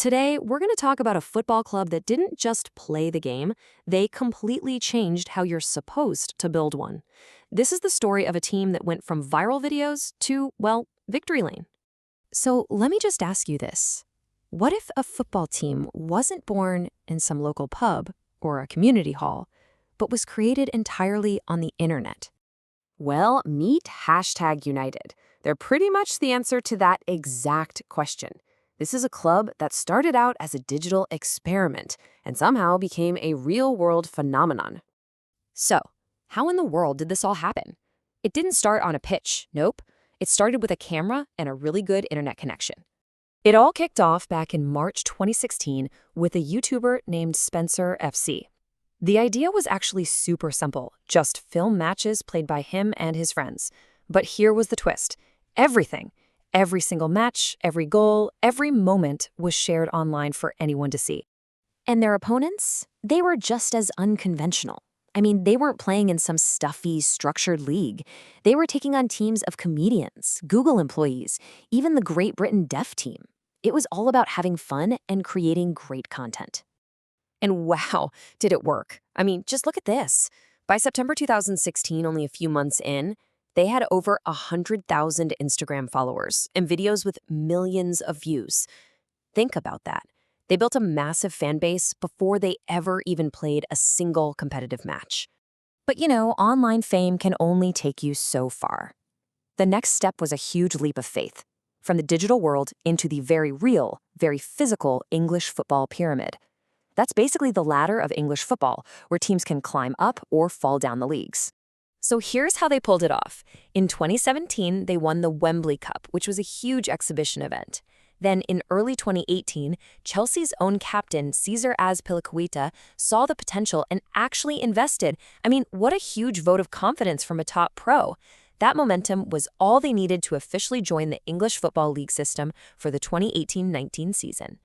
Today, we're going to talk about a football club that didn't just play the game, they completely changed how you're supposed to build one. This is the story of a team that went from viral videos to, well, victory lane. So let me just ask you this. What if a football team wasn't born in some local pub or a community hall, but was created entirely on the internet? Well, meet #United. They're pretty much the answer to that exact question. This is a club that started out as a digital experiment and somehow became a real-world phenomenon. So, how in the world did this all happen? It didn't start on a pitch, nope. It started with a camera and a really good internet connection. It all kicked off back in March 2016 with a YouTuber named Spencer FC. The idea was actually super simple, just film matches played by him and his friends. But here was the twist. Everything, every single match, every goal, every moment was shared online for anyone to see. And their opponents? They were just as unconventional. I mean, they weren't playing in some stuffy, structured league. They were taking on teams of comedians, Google employees, even the Great Britain deaf team. It was all about having fun and creating great content. And wow, did it work. I mean, just look at this. By September 2016, only a few months in, they had over 100,000 Instagram followers and videos with millions of views. Think about that. They built a massive fan base before they ever even played a single competitive match. But you know, online fame can only take you so far. The next step was a huge leap of faith, from the digital world into the very real, very physical English football pyramid. That's basically the ladder of English football, where teams can climb up or fall down the leagues. So here's how they pulled it off. In 2017, they won the Wembley Cup, which was a huge exhibition event. Then in early 2018, Chelsea's own captain, Cesar Azpilicueta, saw the potential and actually invested. I mean, what a huge vote of confidence from a top pro. That momentum was all they needed to officially join the English Football League system for the 2018-19 season.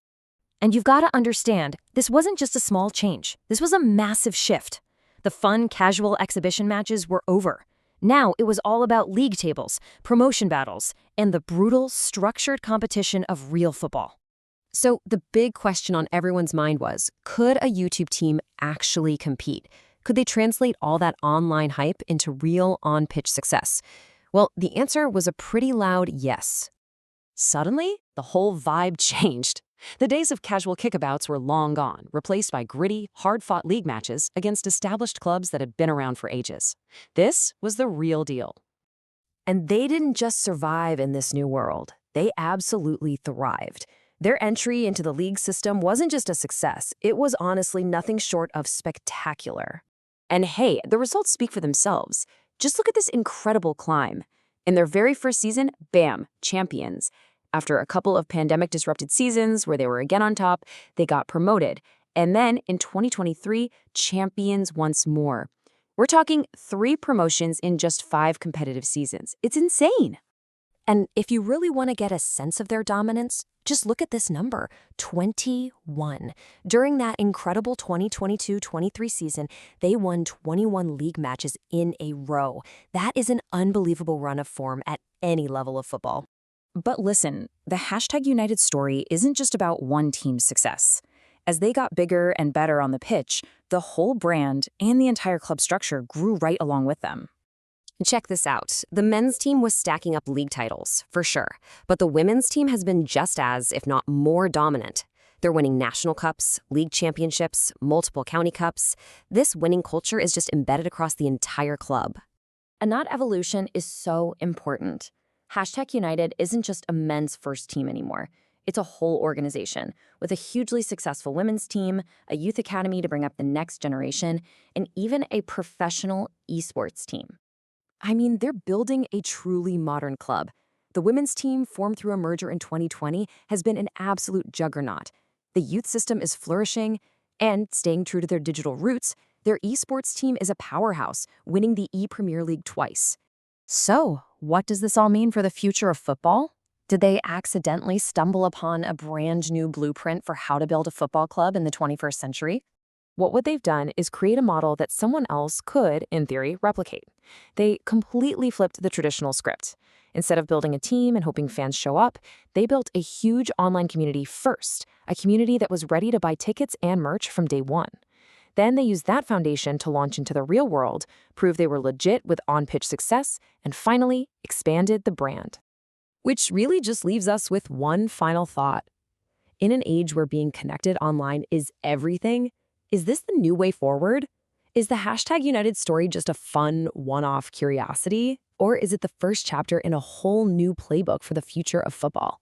And you've got to understand, this wasn't just a small change. This was a massive shift. The fun, casual exhibition matches were over. Now it was all about league tables, promotion battles, and the brutal, structured competition of real football. So the big question on everyone's mind was, could a YouTube team actually compete? Could they translate all that online hype into real on-pitch success? Well, the answer was a pretty loud yes. Suddenly, the whole vibe changed. The days of casual kickabouts were long gone, replaced by gritty, hard-fought league matches against established clubs that had been around for ages. This was the real deal. And they didn't just survive in this new world. They absolutely thrived. Their entry into the league system wasn't just a success. It was honestly nothing short of spectacular. And hey, the results speak for themselves. Just look at this incredible climb. In their very first season, bam, champions. After a couple of pandemic-disrupted seasons where they were again on top, they got promoted. And then in 2023, champions once more. We're talking 3 promotions in just 5 competitive seasons. It's insane. And if you really want to get a sense of their dominance, just look at this number, 21. During that incredible 2022-23 season, they won 21 league matches in a row. That is an unbelievable run of form at any level of football. But listen, the #United story isn't just about one team's success. As they got bigger and better on the pitch, the whole brand and the entire club structure grew right along with them. Check this out. The men's team was stacking up league titles, for sure. But the women's team has been just as, if not more, dominant. They're winning national cups, league championships, multiple county cups. This winning culture is just embedded across the entire club. And that evolution is so important. #United isn't just a men's first team anymore. It's a whole organization with a hugely successful women's team, a youth academy to bring up the next generation, and even a professional eSports team. I mean, they're building a truly modern club. The women's team, formed through a merger in 2020, has been an absolute juggernaut. The youth system is flourishing, and staying true to their digital roots, their eSports team is a powerhouse, winning the Premier League twice. So, what does this all mean for the future of football? Did they accidentally stumble upon a brand new blueprint for how to build a football club in the 21st century? What they've done is create a model that someone else could, in theory, replicate. They completely flipped the traditional script. Instead of building a team and hoping fans show up, they built a huge online community first, a community that was ready to buy tickets and merch from day one. Then they used that foundation to launch into the real world, prove they were legit with on-pitch success, and finally expanded the brand. Which really just leaves us with one final thought. In an age where being connected online is everything, is this the new way forward? Is the #United story just a fun, one-off curiosity? Or is it the first chapter in a whole new playbook for the future of football?